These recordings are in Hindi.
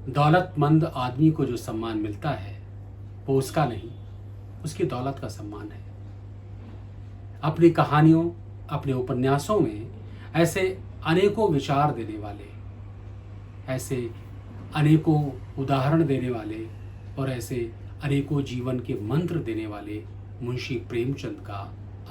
दौलतमंद आदमी को जो सम्मान मिलता है वो उसका नहीं, उसकी दौलत का सम्मान है। अपनी कहानियों, अपने उपन्यासों में ऐसे अनेकों विचार देने वाले, ऐसे अनेकों उदाहरण देने वाले और ऐसे अनेकों जीवन के मंत्र देने वाले मुंशी प्रेमचंद का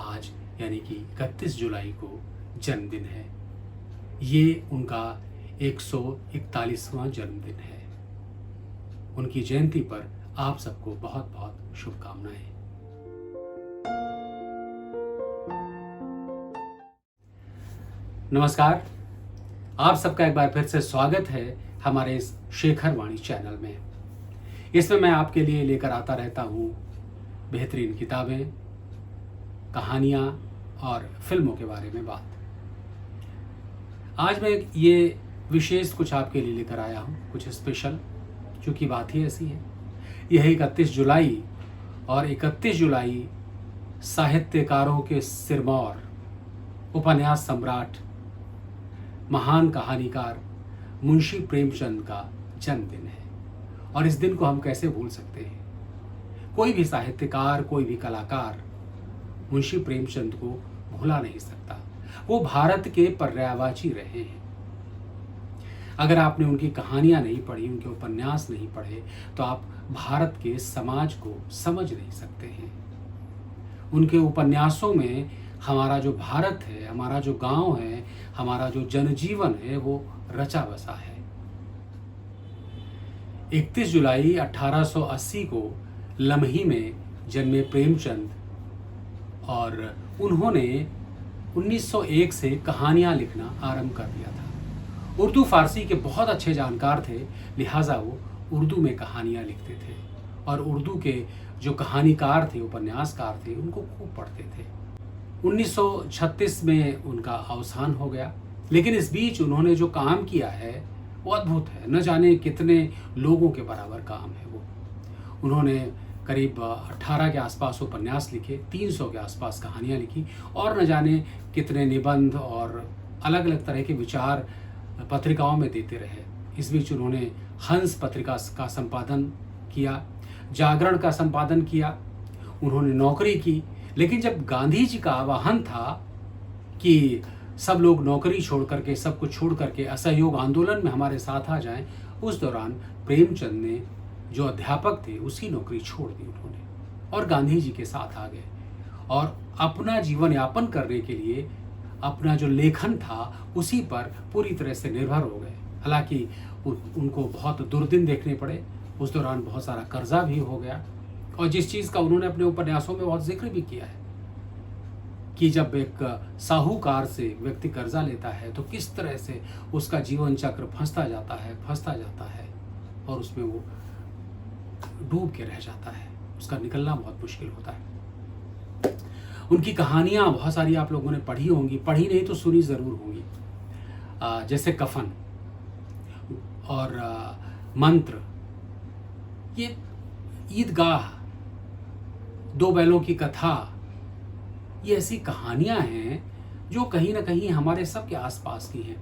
आज यानी कि 31 जुलाई को जन्मदिन है। ये उनका 141वां जन्मदिन है। उनकी जयंती पर आप सबको बहुत बहुत शुभकामनाएं। नमस्कार, आप सबका एक बार फिर से स्वागत है हमारे इस शेखर वाणी चैनल में। इसमें मैं आपके लिए लेकर आता रहता हूँ बेहतरीन किताबें, कहानियाँ और फिल्मों के बारे में बात। आज मैं ये विशेष कुछ आपके लिए लेकर आया हूँ, कुछ स्पेशल, क्योंकि बात ही ऐसी है। यह 31 जुलाई और 31 जुलाई साहित्यकारों के सिरमौर, उपन्यास सम्राट, महान कहानीकार मुंशी प्रेमचंद का जन्मदिन है। और इस दिन को हम कैसे भूल सकते हैं। कोई भी साहित्यकार, कोई भी कलाकार मुंशी प्रेमचंद को भुला नहीं सकता। वो भारत के पर्यायवाची रहे हैं। अगर आपने उनकी कहानियां नहीं पढ़ी, उनके उपन्यास नहीं पढ़े, तो आप भारत के समाज को समझ नहीं सकते हैं। उनके उपन्यासों में हमारा जो भारत है, हमारा जो गांव है, हमारा जो जनजीवन है, वो रचा बसा है। 31 जुलाई 1880 को लम्ही में जन्मे प्रेमचंद और उन्होंने 1901 से कहानियां लिखना आरंभ कर दिया था। उर्दू फारसी के बहुत अच्छे जानकार थे, लिहाजा वो उर्दू में कहानियां लिखते थे और उर्दू के जो कहानीकार थे, उपन्यासकार थे, उनको खूब पढ़ते थे। 1936 में उनका अवसान हो गया, लेकिन इस बीच उन्होंने जो काम किया है वो अद्भुत है। न जाने कितने लोगों के बराबर काम है वो। उन्होंने करीब 18 के आसपास उपन्यास लिखे, 300 के आसपास कहानियाँ लिखी और न जाने कितने निबंध और अलग अलग तरह के विचार पत्रिकाओं में देते रहे। इस बीच उन्होंने हंस पत्रिका का संपादन किया, जागरण का संपादन किया, उन्होंने नौकरी की। लेकिन जब गांधी जी का आह्वान था कि सब लोग नौकरी छोड़ करके, सब कुछ छोड़ करके असहयोग आंदोलन में हमारे साथ आ जाएं, उस दौरान प्रेमचंद ने, जो अध्यापक थे, उसकी नौकरी छोड़ दी उन्होंने और गांधी जी के साथ आ गए और अपना जीवन यापन करने के लिए अपना जो लेखन था उसी पर पूरी तरह से निर्भर हो गए। हालांकि उनको बहुत दुर्दिन देखने पड़े। उस दौरान बहुत सारा कर्जा भी हो गया और जिस चीज़ का उन्होंने अपने उपन्यासों में बहुत जिक्र भी किया है कि जब एक साहूकार से व्यक्ति कर्जा लेता है तो किस तरह से उसका जीवन चक्र फंसता जाता है और उसमें वो डूब के रह जाता है। उसका निकलना बहुत मुश्किल होता है। उनकी कहानियाँ बहुत सारी आप लोगों ने पढ़ी होंगी, पढ़ी नहीं तो सुनी ज़रूर होंगी। जैसे कफन और मंत्र, ये ईदगाह, दो बैलों की कथा, ये ऐसी कहानियां हैं जो कहीं ना कहीं हमारे सबके आसपास की हैं।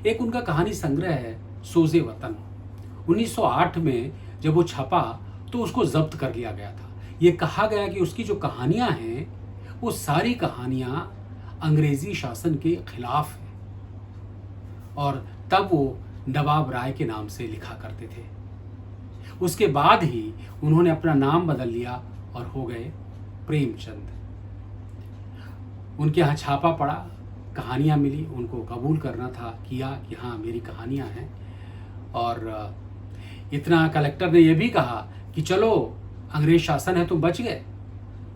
एक उनका कहानी संग्रह है सोज़े वतन। 1908 में जब वो छपा तो उसको जब्त कर लिया गया था। ये कहा गया कि उसकी जो कहानियां हैं वो सारी कहानियां अंग्रेजी शासन के खिलाफ हैं और तब वो नवाब राय के नाम से लिखा करते थे। उसके बाद ही उन्होंने अपना नाम बदल लिया और हो गए प्रेमचंद। उनके यहाँ छापा पड़ा, कहानियाँ मिली, उनको कबूल करना था, किया कि हाँ मेरी कहानियाँ हैं। और इतना कलेक्टर ने यह भी कहा कि चलो अंग्रेज शासन है, तुम बच गए,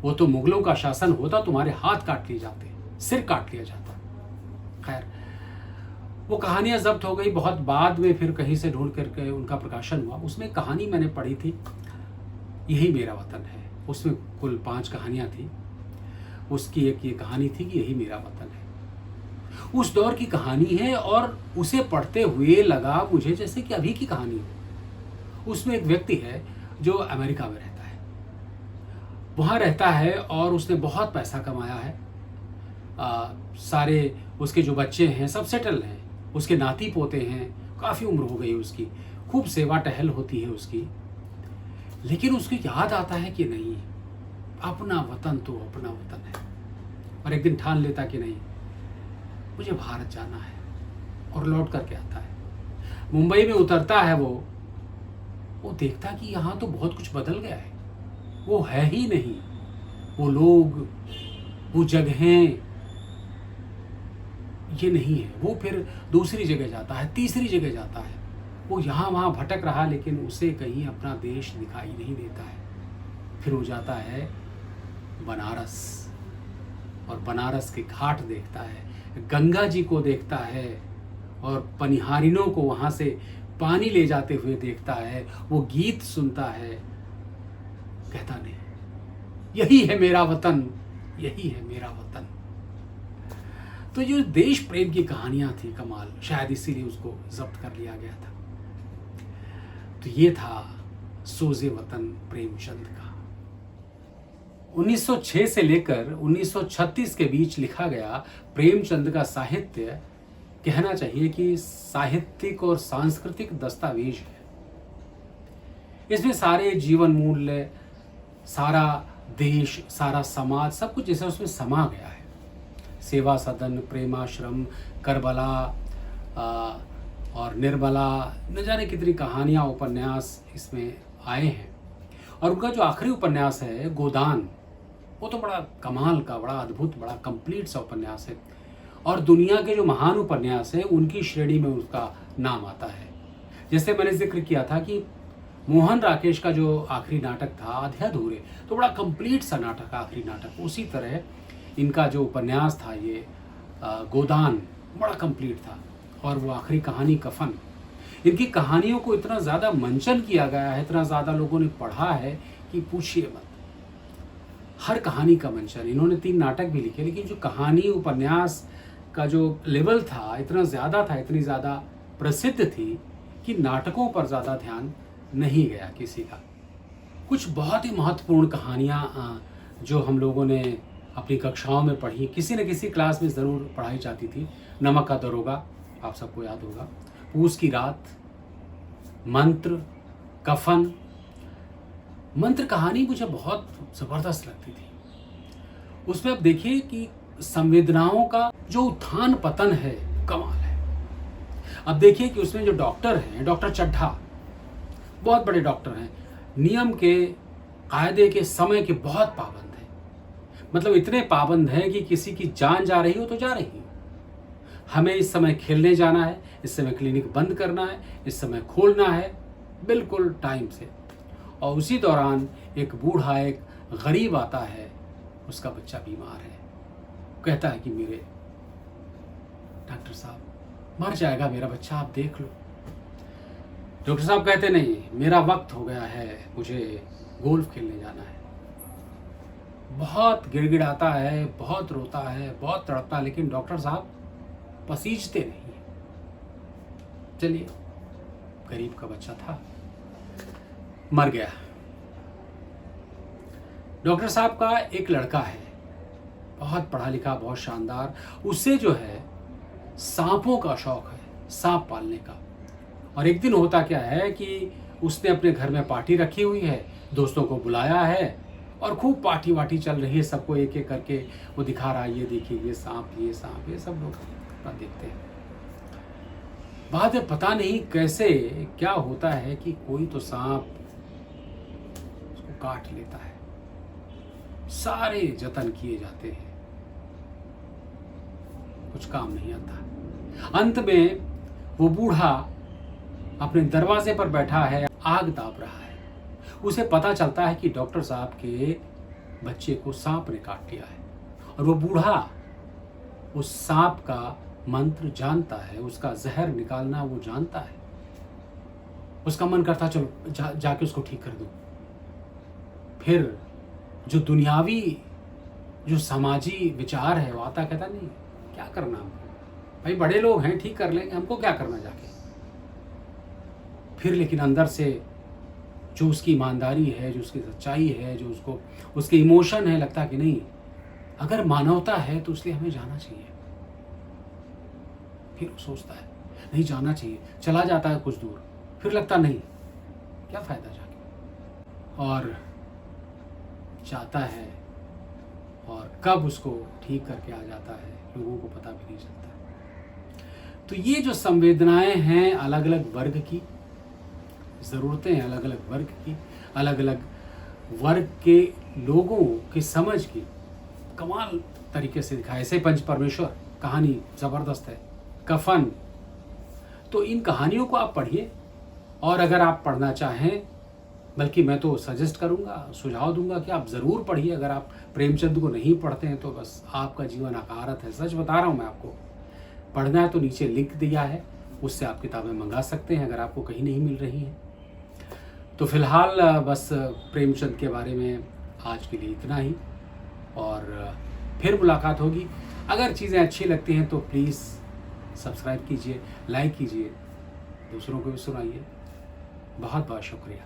वो तो मुगलों का शासन होता, तुम्हारे हाथ काट लिए जाते, सिर काट लिया जाता। खैर, वो कहानियाँ जब्त हो गई। बहुत बाद में फिर कहीं से ढूंढ करके उनका प्रकाशन हुआ। उसमें कहानी मैंने पढ़ी थी, यही मेरा वतन है। उसमें कुल 5 कहानियाँ थी। उसकी एक ये कहानी थी कि यही मेरा वतन है। उस दौर की कहानी है और उसे पढ़ते हुए लगा मुझे जैसे कि अभी की कहानी हो। उसमें एक व्यक्ति है जो अमेरिका में रहता है, वहाँ रहता है और उसने बहुत पैसा कमाया है। सारे उसके जो बच्चे हैं सब सेटल हैं, उसके नाती पोते हैं, काफ़ी उम्र हो गई उसकी, खूब सेवा टहल होती है उसकी, लेकिन उसको याद आता है कि नहीं, अपना वतन तो अपना वतन है। और एक दिन ठान लेता कि नहीं, मुझे भारत जाना है, और लौट करके आता है। मुंबई में उतरता है वो देखता कि यहाँ तो बहुत कुछ बदल गया है, वो है ही नहीं, वो लोग, वो जगहें, ये नहीं है। वो फिर दूसरी जगह जाता है, तीसरी जगह जाता है, वो यहाँ वहाँ भटक रहा, लेकिन उसे कहीं अपना देश दिखाई नहीं देता है। फिर वो जाता है बनारस, और बनारस के घाट देखता है, गंगा जी को देखता है, और पनिहारिनों को वहाँ से पानी ले जाते हुए देखता है, वो गीत सुनता है, कहता नहीं, यही है मेरा वतन, यही है मेरा वतन। तो जो देश प्रेम की कहानियां थी कमाल, शायद इसीलिए उसको जब्त कर लिया गया था। तो ये था सोजे वतन प्रेमचंद का। 1906 से लेकर 1936 के बीच लिखा गया प्रेमचंद का साहित्य, कहना चाहिए कि साहित्यिक और सांस्कृतिक दस्तावेज है। इसमें सारे जीवन मूल्य, सारा देश, सारा समाज, सब कुछ जैसे उसमें समा गया है। सेवा सदन, प्रेमाश्रम, करबला और निर्मला, न जाने कितनी कहानियाँ, उपन्यास इसमें आए हैं। और उनका जो आखिरी उपन्यास है गोदान, वो तो बड़ा कमाल का, बड़ा अद्भुत, बड़ा कंप्लीट सा उपन्यास है। और दुनिया के जो महान उपन्यास हैं उनकी श्रेणी में उसका नाम आता है। जैसे मैंने जिक्र किया था कि मोहन राकेश का जो आखिरी नाटक था आधे अधूरे, तो बड़ा कंप्लीट सा नाटक, आखिरी नाटक। उसी तरह इनका जो उपन्यास था ये गोदान, बड़ा कंप्लीट था। और वो आखिरी कहानी कफन, इनकी कहानियों को इतना ज़्यादा मंचन किया गया है, इतना ज़्यादा लोगों ने पढ़ा है कि पूछिए मत। हर कहानी का मंचन, इन्होंने 3 नाटक भी लिखे, लेकिन जो कहानी उपन्यास का जो लेवल था इतना ज़्यादा था, इतनी ज़्यादा प्रसिद्ध थी कि नाटकों पर ज़्यादा ध्यान नहीं गया किसी का। कुछ बहुत ही महत्वपूर्ण कहानियाँ जो हम लोगों ने अपनी कक्षाओं में पढ़ी, किसी न किसी क्लास में ज़रूर पढ़ाई जाती थी। नमक का दरोगा, आप सबको याद होगा, पूस की रात, मंत्र, कफन। मंत्र कहानी मुझे बहुत ज़बरदस्त लगती थी। उसमें अब देखिए कि संवेदनाओं का जो उत्थान पतन है, कमाल है। अब देखिए कि उसमें जो डॉक्टर हैं, डॉक्टर चड्ढा बहुत बड़े डॉक्टर हैं, नियम के, कायदे के, समय के बहुत पाबंद हैं। मतलब इतने पाबंद हैं कि किसी की जान जा रही हो तो जा रही हो, हमें इस समय खेलने जाना है, इस समय क्लिनिक बंद करना है, इस समय खोलना है, बिल्कुल टाइम से। और उसी दौरान एक बूढ़ा, एक गरीब आता है, उसका बच्चा बीमार है, कहता है कि मेरे डॉक्टर साहब मर जाएगा मेरा बच्चा, आप देख लो। डॉक्टर साहब कहते नहीं, मेरा वक्त हो गया है, मुझे गोल्फ खेलने जाना है। बहुत गिड़गिड़ाता है, बहुत रोता है, बहुत तड़पता है, लेकिन डॉक्टर साहब पसीजते नहीं। चलिए, गरीब का बच्चा था, मर गया। डॉक्टर साहब का एक लड़का है, बहुत पढ़ा लिखा, बहुत शानदार। उससे जो है सांपों का शौक है, सांप पालने का। और एक दिन होता क्या है कि उसने अपने घर में पार्टी रखी हुई है, दोस्तों को बुलाया है, और खूब पार्टी वार्टी चल रही है, सबको एक एक करके वो दिखा रहा है, ये देखिए ये सांप, ये सांप, ये सब लोग अपना देखते हैं। बाद में पता नहीं कैसे क्या होता है कि कोई तो सांप उसको काट लेता है। सारे जतन किए जाते हैं, कुछ काम नहीं आता। अंत में वो बूढ़ा अपने दरवाजे पर बैठा है, आग दाब रहा है। उसे पता चलता है कि डॉक्टर साहब के बच्चे को सांप ने काट लिया है, और वो बूढ़ा उस सांप का मंत्र जानता है, उसका जहर निकालना वो जानता है। उसका मन करता चलो जाके उसको ठीक कर दूं। फिर जो दुनियावी, जो समाजी विचार है वो आता, कहता नहीं क्या करना हमको, भाई बड़े लोग हैं, ठीक कर लेंगे, हमको क्या करना जाके। फिर लेकिन अंदर से जो उसकी ईमानदारी है, जो उसकी सच्चाई है, जो उसको उसके इमोशन है, लगता कि नहीं, अगर मानवता है तो इसलिए हमें जाना चाहिए। फिर वो सोचता है नहीं जाना चाहिए, चला जाता है कुछ दूर, फिर लगता नहीं, क्या फ़ायदा जाके, और जाता है और कब उसको ठीक करके आ जाता है लोगों को पता भी नहीं चलता। तो ये जो संवेदनाएं हैं अलग अलग वर्ग की, ज़रूरतें हैं अलग अलग वर्ग की, अलग अलग वर्ग के लोगों की समझ की, कमाल तरीके से दिखाया। ऐसे पंच परमेश्वर कहानी ज़बरदस्त है, कफन। तो इन कहानियों को आप पढ़िए, और अगर आप पढ़ना चाहें, बल्कि मैं तो सजेस्ट करूंगा, सुझाव दूंगा कि आप ज़रूर पढ़िए। अगर आप प्रेमचंद को नहीं पढ़ते हैं तो बस आपका जीवन अकारत है, सच बता रहा हूँ मैं आपको। पढ़ना है तो नीचे लिंक दिया है, उससे आप किताबें मंगा सकते हैं अगर आपको कहीं नहीं मिल रही हैं। तो फिलहाल बस प्रेमचंद के बारे में आज के लिए इतना ही, और फिर मुलाकात होगी। अगर चीज़ें अच्छी लगती हैं तो प्लीज़ सब्सक्राइब कीजिए, लाइक कीजिए, दूसरों को भी सुनाइए। बहुत बहुत शुक्रिया।